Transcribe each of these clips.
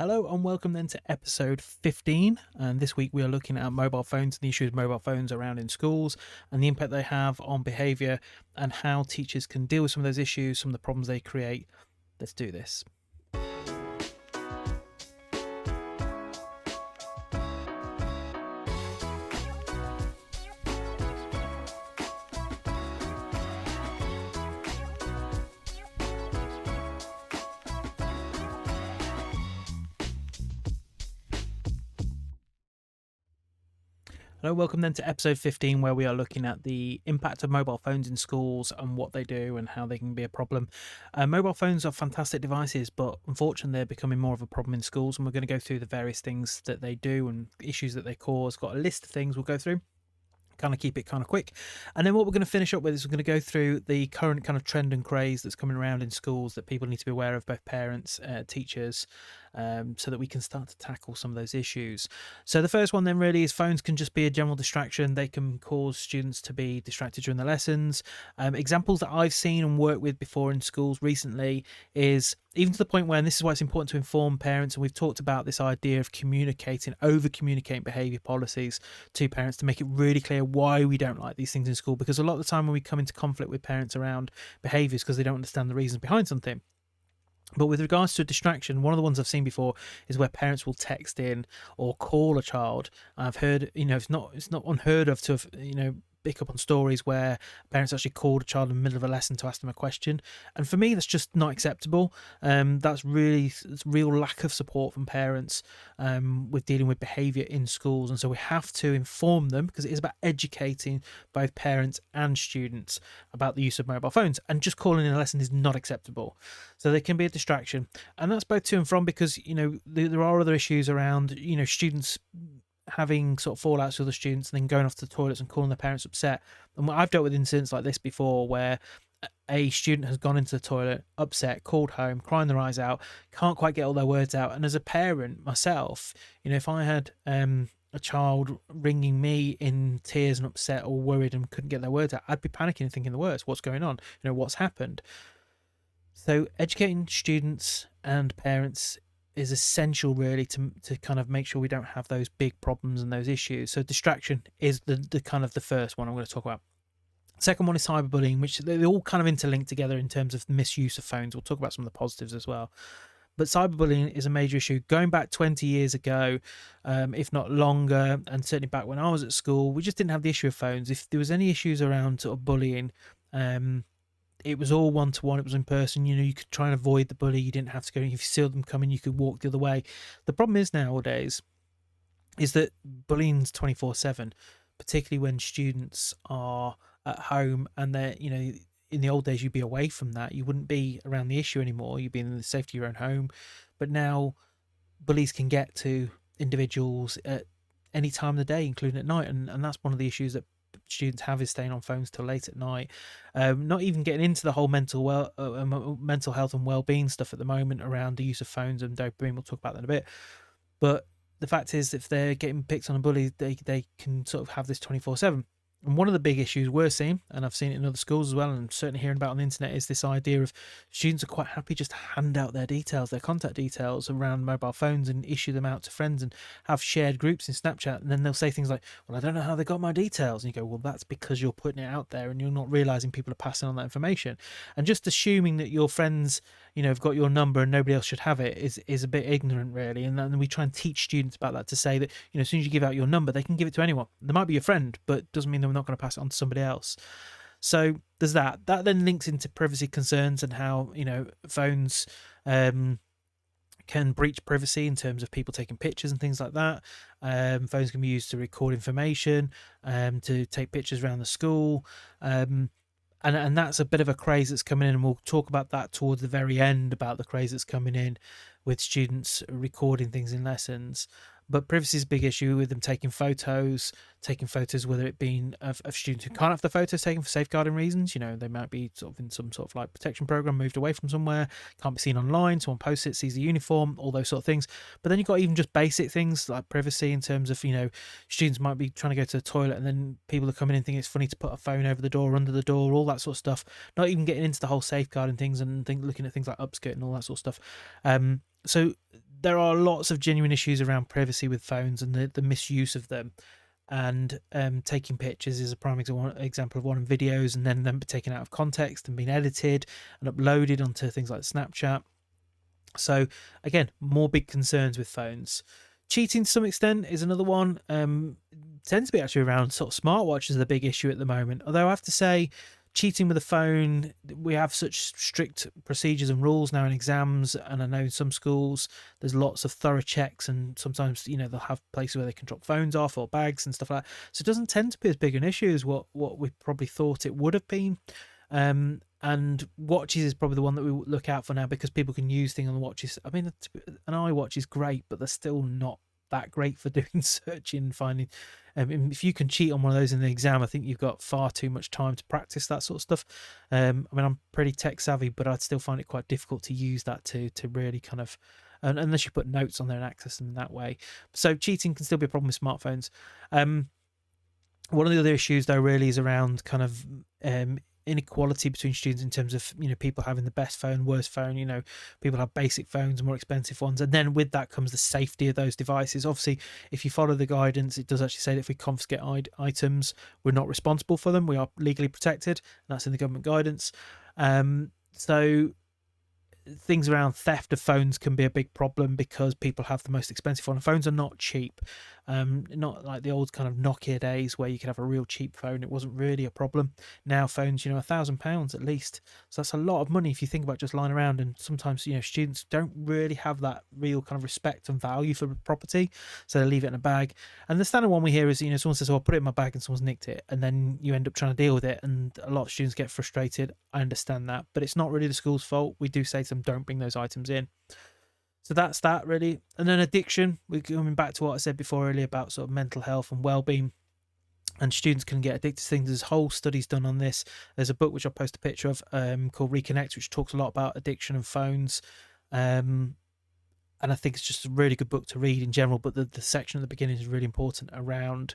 Hello and welcome then to episode 15. And this week we are looking at mobile phones and the issues of mobile phones around in schools and the impact they have on behaviour and how teachers can deal with some of those issues, some of the problems they create. Let's do this. Hello, welcome then to episode 15, where we are looking at the impact of mobile phones in schools and what they do and how they can be a problem. Mobile phones are fantastic devices, but unfortunately they're becoming more of a problem in schools, and we're going to go through the various things that they do and issues that they cause. Got a list of things we'll go through. Kind of keep it kind of quick, and then what we're going to finish up with is we're going to go through the current kind of trend and craze that's coming around in schools that people need to be aware of, both parents, teachers, so that we can start to tackle some of those issues. So the first one then really is phones can just be a general distraction. They can cause students to be distracted during the lessons. Examples that I've seen and worked with before in schools recently is even to the point where, and this is why it's important to inform parents, and we've talked about this idea of over communicating behaviour policies to parents to make it really clear why we don't like these things in school, because a lot of the time when we come into conflict with parents around behaviours because they don't understand the reasons behind something. But with regards to a distraction, one of the ones I've seen before is where parents will text in or call a child. I've heard, it's not unheard of to have, pick up on stories where parents actually called a child in the middle of a lesson to ask them a question, and for me that's just not acceptable. That's real lack of support from parents with dealing with behaviour in schools, and so we have to inform them, because it is about educating both parents and students about the use of mobile phones, and just calling in a lesson is not acceptable. So they can be a distraction, and that's both to and from, because there are other issues around students having sort of fallouts with other students and then going off to the toilets and calling their parents upset. And I've dealt with incidents like this before, where a student has gone into the toilet upset, called home, crying their eyes out, can't quite get all their words out. And as a parent myself, if I had a child ringing me in tears and upset or worried and couldn't get their words out, I'd be panicking and thinking the worst. What's going on? What's happened? So educating students and parents is essential, really, to kind of make sure we don't have those big problems and those issues. So distraction is the kind of the first one I'm going to talk about. Second one is cyberbullying, which they all kind of interlink together in terms of misuse of phones. We'll talk about some of the positives as well. But cyberbullying is a major issue. Going back 20 years ago, if not longer, and certainly back when I was at school, we just didn't have the issue of phones. If there was any issues around sort of bullying, it was all one-to-one. It was in person. You could try and avoid the bully. You didn't have to go. If you saw them coming, you could walk the other way. The problem is nowadays is that bullying's 24/7, particularly when students are at home and they're, in the old days, you'd be away from that. You wouldn't be around the issue anymore. You'd be in the safety of your own home. But now bullies can get to individuals at any time of the day, including at night. And that's one of the issues that students have, is staying on phones till late at night. Not even getting into the whole mental health and well-being stuff at the moment around the use of phones and dopamine. We'll talk about that in a bit. But the fact is, if they're getting picked on a bully, they can sort of have this 24/7. And one of the big issues we're seeing, and I've seen it in other schools as well, and I'm certainly hearing about on the internet, is this idea of students are quite happy just to hand out their details, their contact details around mobile phones, and issue them out to friends and have shared groups in Snapchat. And then they'll say things like, well, I don't know how they got my details. And you go, well, that's because you're putting it out there and you're not realizing people are passing on that information. And just assuming that your friends, have got your number and nobody else should have it is a bit ignorant, really. And then we try and teach students about that, to say that, as soon as you give out your number, they can give it to anyone. They might be your friend, but doesn't mean they're not going to pass it on to somebody else. So there's that. That then links into privacy concerns and how, phones can breach privacy in terms of people taking pictures and things like that. Phones can be used to record information, to take pictures around the school. And that's a bit of a craze that's coming in, and we'll talk about that towards the very end, about the craze that's coming in with students recording things in lessons. But privacy is a big issue with them taking photos, whether it being of students who can't have the photos taken for safeguarding reasons. They might be sort of in some sort of like protection program, moved away from somewhere, can't be seen online, someone posts it, sees the uniform, all those sort of things. But then you've got even just basic things like privacy in terms of, students might be trying to go to the toilet and then people are coming in thinking it's funny to put a phone over the door, under the door, all that sort of stuff. Not even getting into the whole safeguarding things and looking at things like upskirt and all that sort of stuff. So there are lots of genuine issues around privacy with phones and the misuse of them. And taking pictures is a prime example of one, in videos, and then them taken out of context and being edited and uploaded onto things like Snapchat. So again, more big concerns with phones. Cheating to some extent is another one. Tends to be actually around sort of smartwatches, the big issue at the moment. Although I have to say, cheating with a phone, we have such strict procedures and rules now in exams, and I know in some schools there's lots of thorough checks, and sometimes they'll have places where they can drop phones off or bags and stuff like that. So it doesn't tend to be as big an issue as what we probably thought it would have been. And watches is probably the one that we look out for now, because people can use things on the watches. I mean, an iWatch is great, but they're still not that great for doing searching and finding. If you can cheat on one of those in the exam, I think you've got far too much time to practice that sort of stuff. I mean, I'm pretty tech savvy, but I'd still find it quite difficult to use that to really kind of, unless you put notes on there and access them in that way. So cheating can still be a problem with smartphones. One of the other issues, though, really is around kind of inequality between students in terms of people having the best phone, worst phone. People have basic phones and more expensive ones, and then with that comes the safety of those devices. Obviously, if you follow the guidance, it does actually say that if we confiscate items, we're not responsible for them. We are legally protected, and that's in the government guidance. So things around theft of phones can be a big problem, because people have the most expensive phone. Phones are not cheap, not like the old kind of Nokia days where you could have a real cheap phone. It wasn't really a problem. Now phones, £1,000 at least, so that's a lot of money if you think about just lying around. And sometimes students don't really have that real kind of respect and value for property, so they leave it in a bag. And the standard one we hear is someone says, "Oh, I'll put it in my bag," and someone's nicked it, and then you end up trying to deal with it, and a lot of students get frustrated. I understand that, but it's not really the school's fault. We do say to them, don't bring those items in. So that's that, really. And then addiction, we're coming back to what I said before earlier about sort of mental health and well-being, and students can get addicted to things. There's whole studies done on this. There's a book which I'll post a picture of called Reconnect, which talks a lot about addiction and phones, and I think it's just a really good book to read in general, but the section at the beginning is really important around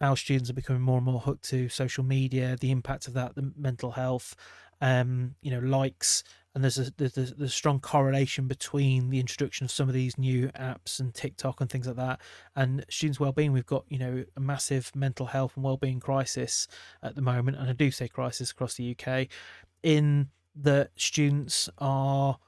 how students are becoming more and more hooked to social media, the impact of that, the mental health, likes. And there's a strong correlation between the introduction of some of these new apps and TikTok and things like that and students' well-being. We've got a massive mental health and well-being crisis at the moment, and I do say crisis across the UK, in that students are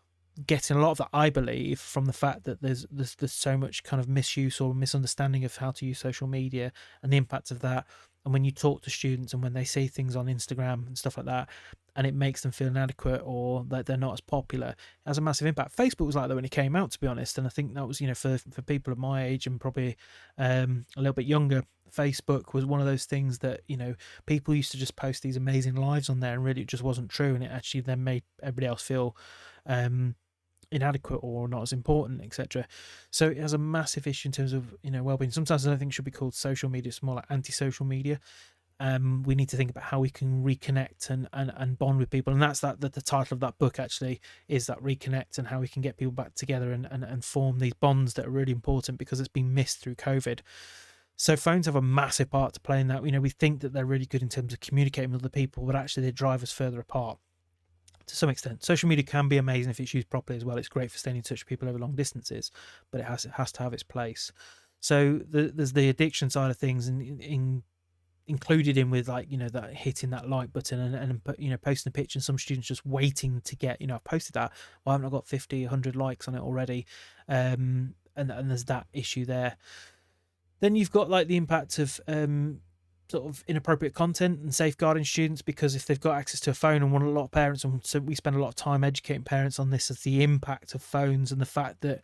getting a lot of that, I believe, from the fact that there's so much kind of misuse or misunderstanding of how to use social media and the impact of that. And when you talk to students and when they see things on Instagram and stuff like that, and it makes them feel inadequate or that they're not as popular, it has a massive impact. Facebook was like that when it came out, to be honest, and I think that was for people of my age and probably a little bit younger. Facebook was one of those things that people used to just post these amazing lives on there, and really it just wasn't true, and it actually then made everybody else feel inadequate or not as important, etc. So it has a massive issue in terms of well-being. Sometimes I don't think it should be called social media, it's more like anti-social media. We need to think about how we can reconnect and bond with people, and that's the title of that book actually, is that reconnect, and how we can get people back together and form these bonds that are really important, because it's been missed through COVID. So phones have a massive part to play in that. We think that they're really good in terms of communicating with other people, but actually they drive us further apart to some extent. Social media can be amazing if it's used properly as well. It's great for staying in touch with people over long distances, but it has to have its place. So there's the addiction side of things, and included in with that hitting that like button and posting a picture, and some students just waiting to get I've posted that, why haven't I got 50, 100 likes on it already? And there's that issue there. Then you've got the impact of sort of inappropriate content and safeguarding students, because if they've got access to a phone, and a lot of parents, and so we spend a lot of time educating parents on this, as the impact of phones and the fact that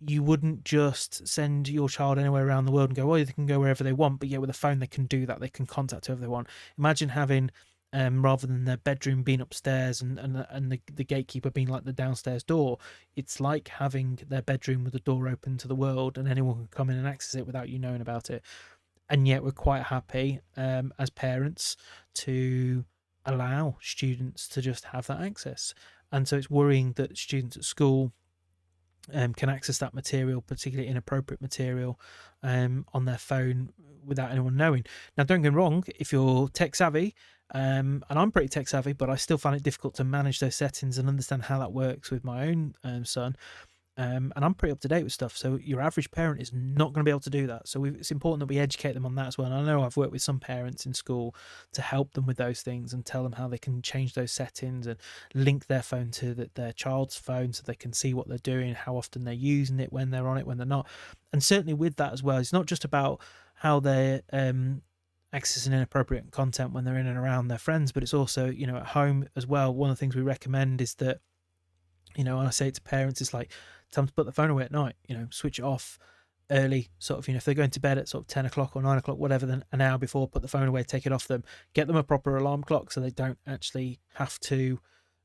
you wouldn't just send your child anywhere around the world and go, well, they can go wherever they want, but with a phone they can do that. They can contact whoever they want. Imagine having rather than their bedroom being upstairs and the gatekeeper being like the downstairs door, it's like having their bedroom with the door open to the world, and anyone can come in and access it without you knowing about it. And yet we're quite happy as parents to allow students to just have that access. And so it's worrying that students at school can access that material, particularly inappropriate material, on their phone without anyone knowing. Now, don't get me wrong, if you're tech savvy, and I'm pretty tech savvy, but I still find it difficult to manage those settings and understand how that works with my own son. And I'm pretty up to date with stuff. So your average parent is not going to be able to do that. So it's important that we educate them on that as well. And I know I've worked with some parents in school to help them with those things and tell them how they can change those settings and link their phone to their child's phone so they can see what they're doing, how often they're using it, when they're on it, when they're not. And certainly with that as well, it's not just about how they're accessing inappropriate content when they're in and around their friends, but it's also, at home as well. One of the things we recommend is that, when I say it to parents, it's like, tell them to put the phone away at night, switch it off early, sort of, if they're going to bed at sort of 10 o'clock or 9 o'clock, whatever, then an hour before, put the phone away, take it off them, get them a proper alarm clock so they don't actually have to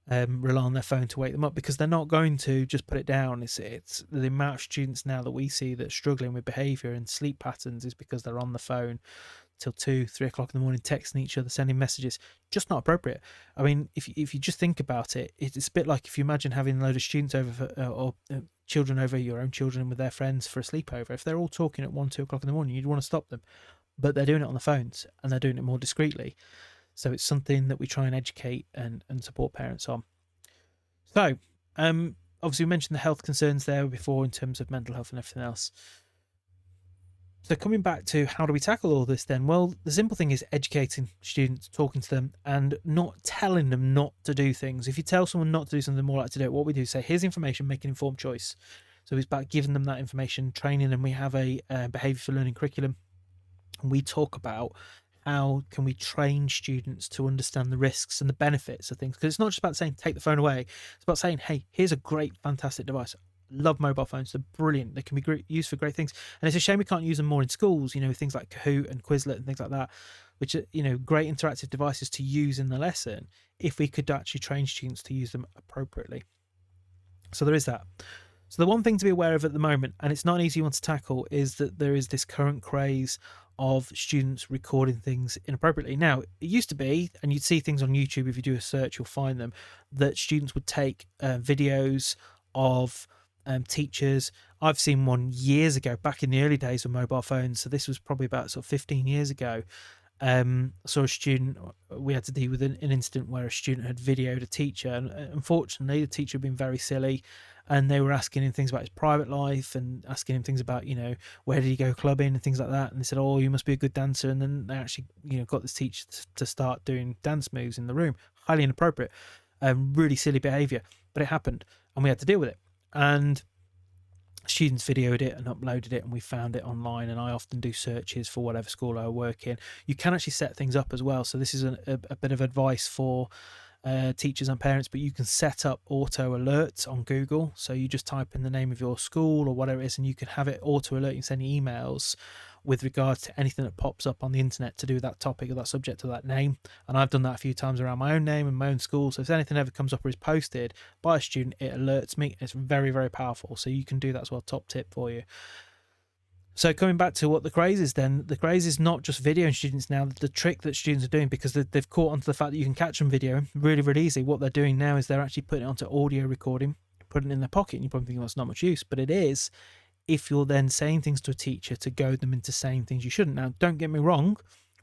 rely on their phone to wake them up, because they're not going to just put it down. It's the amount of students now that we see that are struggling with behavior and sleep patterns is because they're on the phone till 2-3 o'clock in the morning, texting each other, sending messages. Just not appropriate. I mean, if you just think about it, it's a bit like if you imagine having a load of students over or children over, your own children with their friends for a sleepover. If they're all talking at 1-2 o'clock in the morning, you'd want to stop them, but they're doing it on the phones and they're doing it more discreetly. So it's something that we try and educate and support parents on. So obviously we mentioned the health concerns there before in terms of mental health and everything else. So coming back to how do we tackle all this then? Well, the simple thing is educating students, talking to them, and not telling them not to do things. If you tell someone not to do something, they're more likely to do it. What we do is say, here's information, make an informed choice. So it's about giving them that information, training them. We have a behaviour for learning curriculum, and we talk about how can we train students to understand the risks and the benefits of things. Because it's not just about saying, take the phone away. It's about saying, hey, here's a great, fantastic device. Love mobile phones. They're brilliant. They can be used for great things. And it's a shame we can't use them more in schools, things like Kahoot and Quizlet and things like that, which are, great interactive devices to use in the lesson if we could actually train students to use them appropriately. So there is that. So the one thing to be aware of at the moment, and it's not an easy one to tackle, is that there is this current craze of students recording things inappropriately. Now, it used to be, and you'd see things on YouTube, if you do a search, you'll find them, that students would take videos of teachers. I've seen one years ago, back in the early days of mobile phones. So this was probably about sort of 15 years ago. Saw a student, we had to deal with an incident where a student had videoed a teacher, and unfortunately the teacher had been very silly, and they were asking him things about his private life and asking him things about, where did he go clubbing and things like that. And they said, oh, you must be a good dancer. And then they actually, got this teacher to start doing dance moves in the room. Highly inappropriate, really silly behavior, but it happened and we had to deal with it. And students videoed it and uploaded it, and we found it online. And I often do searches for whatever school I work in. You can actually set things up as well. So this is a bit of advice for teachers and parents, but you can set up auto alerts on Google. So you just type in the name of your school or whatever it is, and you can have it auto alert. You can send emails with regards to anything that pops up on the internet to do with that topic or that subject or that name. And I've done that a few times around my own name and my own school. So if anything ever comes up or is posted by a student, it alerts me. It's very, very powerful. So you can do that as well. Top tip for you. So coming back to what the craze is then, the craze is not just videoing students now. The trick that students are doing, because they've caught onto the fact that you can catch them videoing really, really easy. What they're doing now is they're actually putting it onto audio recording, putting it in their pocket. And you're probably thinking, well, it's not much use, but it is if you're then saying things to a teacher to goad them into saying things you shouldn't. Now, don't get me wrong,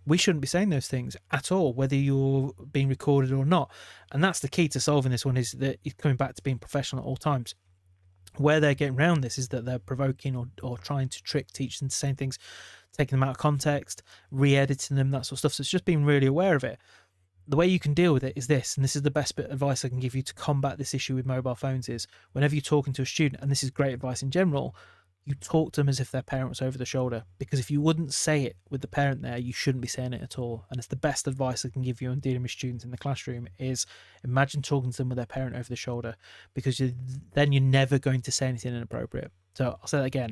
we shouldn't be saying those things at all, whether you're being recorded or not. And that's the key to solving this one, is that it's coming back to being professional at all times. Where they're getting around this is that they're provoking or trying to trick teachers into saying things, taking them out of context, re-editing them, that sort of stuff. So it's just being really aware of it. The way you can deal with it is this, and this is the best bit of advice I can give you to combat this issue with mobile phones, is whenever you're talking to a student, and this is great advice in general, you talk to them as if their parent was over the shoulder. Because if you wouldn't say it with the parent there, you shouldn't be saying it at all. And it's the best advice I can give you on dealing with students in the classroom, is imagine talking to them with their parent over the shoulder, because then you're never going to say anything inappropriate. So I'll say that again.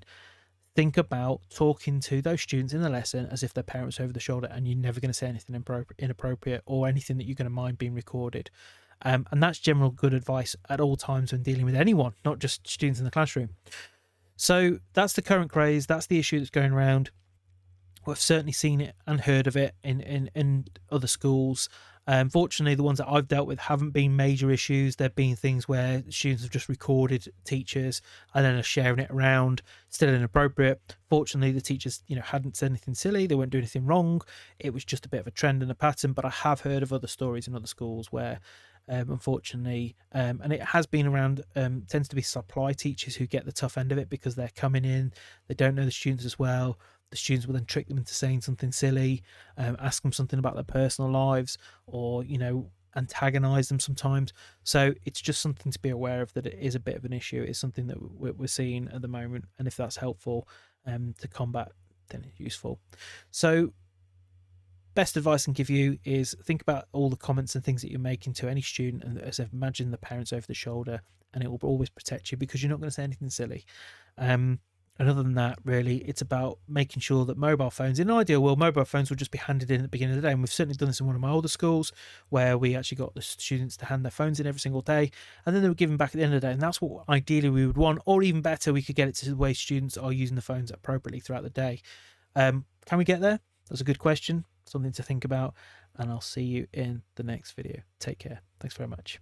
Think about talking to those students in the lesson as if their parent was over the shoulder, and you're never going to say anything inappropriate or anything that you're going to mind being recorded. And that's general good advice at all times when dealing with anyone, not just students in the classroom. So that's the current craze. That's the issue that's going around. We've certainly seen it and heard of it in other schools. Fortunately, the ones that I've dealt with haven't been major issues. There have been things where students have just recorded teachers and then are sharing it around, still inappropriate. Fortunately, the teachers, hadn't said anything silly. They weren't doing anything wrong. It was just a bit of a trend and a pattern. But I have heard of other stories in other schools where unfortunately. And it has been around, tends to be supply teachers who get the tough end of it, because they're coming in, they don't know the students as well. The students will then trick them into saying something silly, ask them something about their personal lives, or antagonize them sometimes. So it's just something to be aware of, that it is a bit of an issue. It's something that we're seeing at the moment, and if that's helpful to combat, then it's useful. So best advice I can give you is think about all the comments and things that you're making to any student, and as imagine the parents over the shoulder, and it will always protect you, because you're not going to say anything silly. And other than that, really, it's about making sure that mobile phones, in an ideal world, mobile phones would just be handed in at the beginning of the day. And we've certainly done this in one of my older schools, where we actually got the students to hand their phones in every single day, and then they were given back at the end of the day. And that's what ideally we would want, or even better, we could get it to the way students are using the phones appropriately throughout the day. Can we get there? That's a good question, something to think about, and I'll see you in the next video. Take care. Thanks very much.